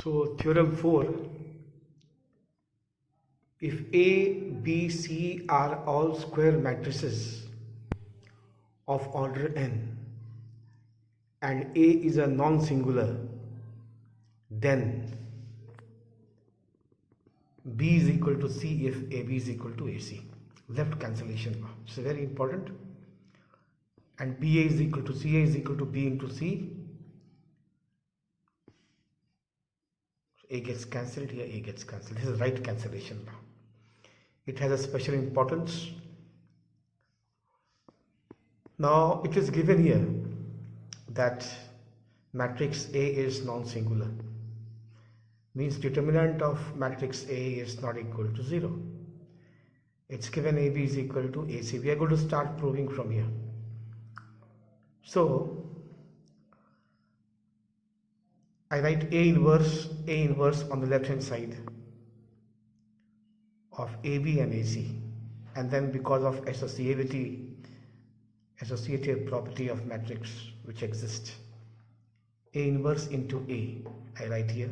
So theorem 4, if A, B, C are all square matrices of order n and A is a non-singular, then B is equal to C if AB is equal to AC. Left cancellation law. It's very important. And BA is equal to CA is equal to B into C. A gets cancelled here, A gets cancelled. This is right cancellation law. It has a special importance. Now it is given here that matrix A is non-singular. Means determinant of matrix A is not equal to 0. It's given AB is equal to AC. We are going to start proving from here. So I write A inverse on the left hand side of AB and AC, and then because of associative property of matrix which exists, A inverse into A, I write here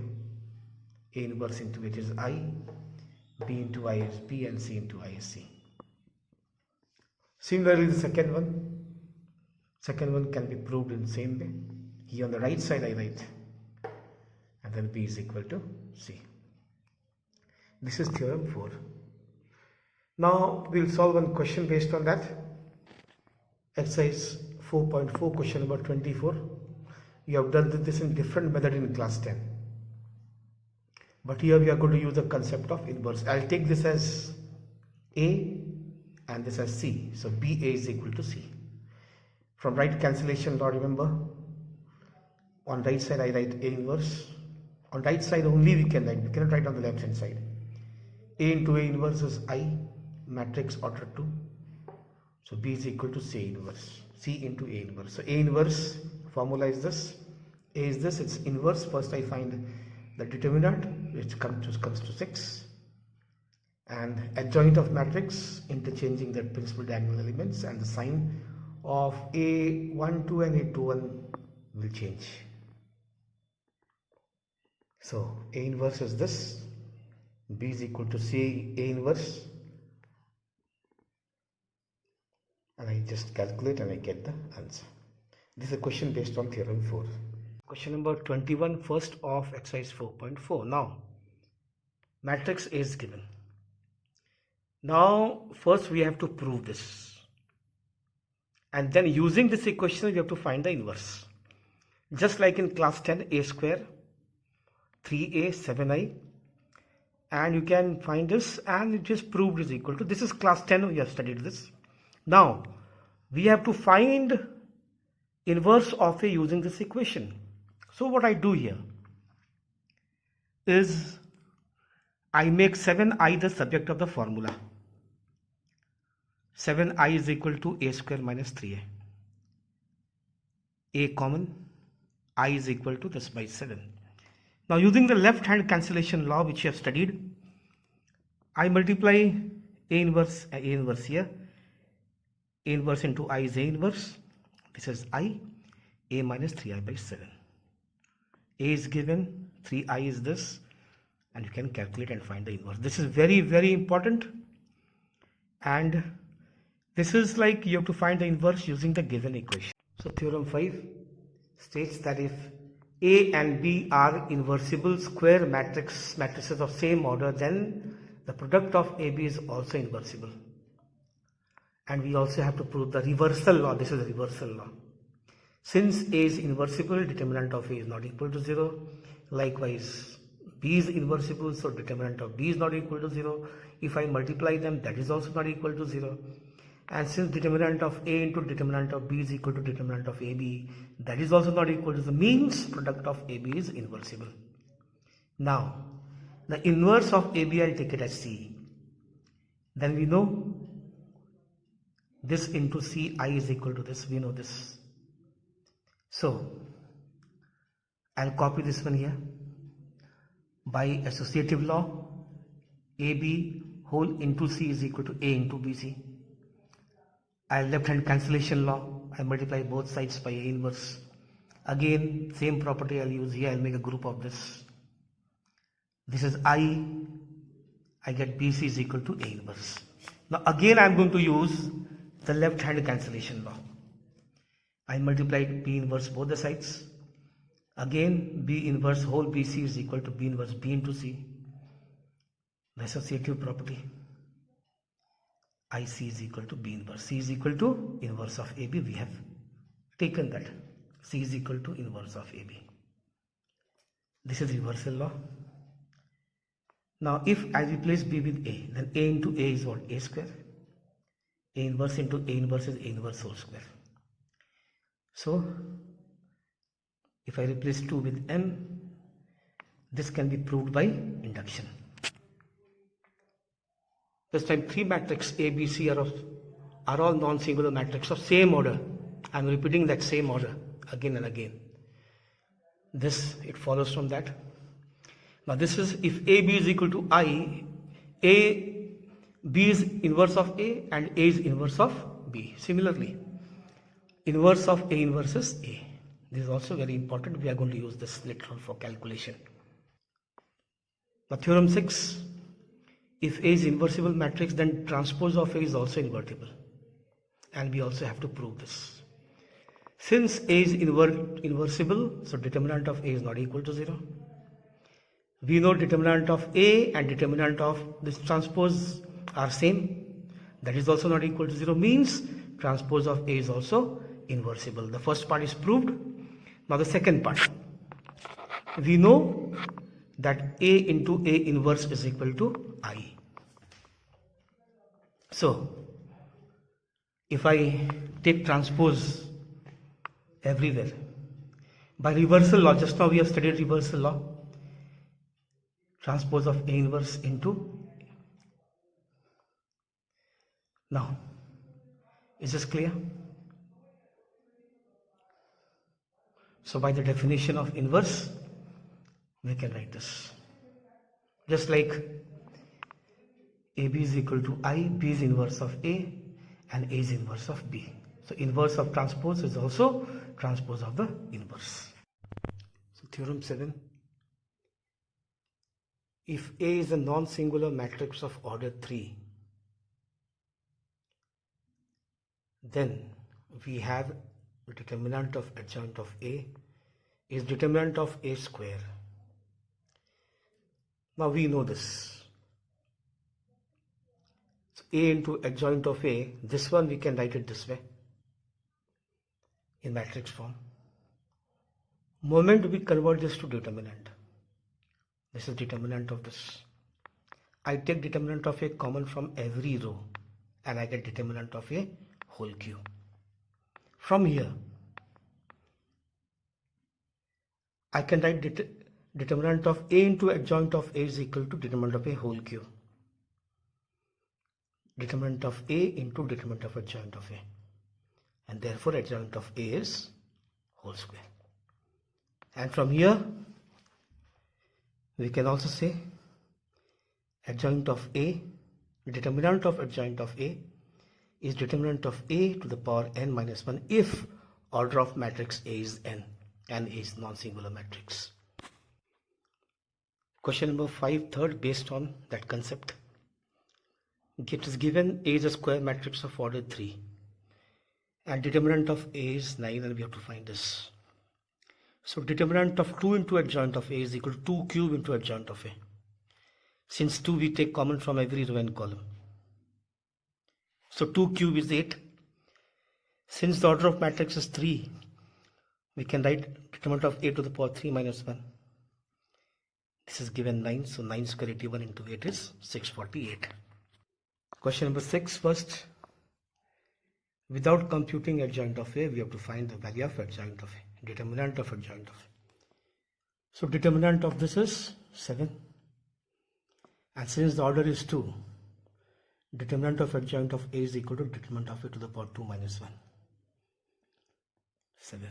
A inverse into it is I, B into I is B, and C into I is C. Similarly, the second one can be proved in the same way. Here on the right side I write, and then B is equal to C. This is theorem 4. Now we'll solve one question based on that. Exercise 4.4, question number 24. You have done this in different method in class 10. But here we are going to use the concept of inverse. I'll take this as A and this as C. So BA is equal to C. From right cancellation law, remember, on right side I write A inverse. On right side only we can write, we cannot write on the left hand side. A into A inverse is I, matrix order 2. So B is equal to C inverse, C into A inverse. So A inverse formula is this. A is this, its inverse. First I find the determinant, which comes to 6. And adjoint of matrix, interchanging the principal diagonal elements, and the sign of A12 and A21 will change. So A inverse is this, B is equal to C A inverse, and I just calculate and I get the answer. This is a question based on theorem 4. Question number 21, first of exercise 4.4. Now, matrix A is given. Now, first we have to prove this. And then using this equation, we have to find the inverse. Just like in class 10, A square, 3A, 7I. And you can find this, and it is proved is equal to, this is class 10, we have studied this. Now, we have to find inverse of A using this equation. So what I do here is I make 7I the subject of the formula. 7I is equal to A square minus 3A. A common, I is equal to this by 7. Now using the left hand cancellation law which you have studied, I multiply A inverse here. A inverse into I is A inverse. This is I, A minus 3I by 7. A is given, 3I is this, and you can calculate and find the inverse. This is very, very important. And this is like you have to find the inverse using the given equation. So theorem 5 states that if A and B are inversible square matrices of same order, then the product of AB is also inversible. And we also have to prove the reversal law. This is the reversal law. Since A is inversible, determinant of A is not equal to 0. Likewise, B is inversible, so determinant of B is not equal to 0. If I multiply them, that is also not equal to 0. And since determinant of A into determinant of B is equal to determinant of AB, that is also not equal to 0, means product of AB is inversible. Now, the inverse of AB, I'll take it as C. Then we know this into C, I is equal to this, we know this. So, I'll copy this one here. By associative law, AB whole into C is equal to A into BC. I'll left hand cancellation law, I multiply both sides by A inverse. Again, same property I'll use here, I'll make a group of this. This is I get BC is equal to A inverse. Now again I am going to use the left hand cancellation law. I multiplied B inverse both the sides. Again B inverse whole BC is equal to B inverse B into C. The associative property. IC is equal to B inverse. C is equal to inverse of AB. We have taken that. C is equal to inverse of AB. This is reversal law. Now if I replace B with A, then A into A is what? A square. A inverse into A inverse is A inverse whole square. So if I replace 2 with M, this can be proved by induction. This time 3 matrix A, B, C are all non-singular matrices of same order. I am repeating that same order again and again. This, it follows from that. Now this is if AB is equal to I, B is inverse of A and A is inverse of B. Similarly, inverse of A inverse is A. This is also very important. We are going to use this later on for calculation. Now theorem 6. If A is inversible matrix, then transpose of A is also invertible. And we also have to prove this. Since A is inversible, so determinant of A is not equal to 0. We know determinant of A and determinant of this transpose are same. That is also not equal to 0, means transpose of A is also inversible. The first part is proved. Now the second part. We know that A into A inverse is equal to I. So if I take transpose everywhere, by reversal law, just now we have studied reversal law, transpose of A inverse into. Now, is this clear? So by the definition of inverse, we can write this. Just like AB is equal to I, B is inverse of A, and A is inverse of B. So inverse of transpose is also transpose of the inverse. So theorem 7. If A is a non-singular matrix of order 3, then we have the determinant of adjoint of A is determinant of A square. Now we know this. So A into adjoint of A, this one we can write it this way in matrix form. Moment we convert this to determinant. This is determinant of this. I take determinant of A common from every row and I get determinant of A whole Q. From here, I can write determinant of A into adjoint of A is equal to determinant of A whole Q. Determinant of A into determinant of adjoint of A. And therefore adjoint of A is whole square. And from here, we can also say adjoint of A, determinant of adjoint of A is determinant of A to the power n minus 1 if order of matrix A is n and A is non-singular matrix. Question number 5, third, based on that concept. It is given A is a square matrix of order 3 and determinant of A is 9 and we have to find this. So determinant of 2 into adjoint of A is equal to 2 cube into adjoint of A. Since 2 we take common from every row and column. So 2 cube is 8. Since the order of matrix is 3, we can write determinant of A to the power 3 minus 1. This is given 9, so 9 square 81 into 8 is 648. Question number 6, first. Without computing adjoint of A, we have to find the value of adjoint of A, determinant of adjoint of A. So determinant of this is 7. And since the order is 2, determinant of adjoint of A is equal to determinant of A to the power 2 minus 1. 7.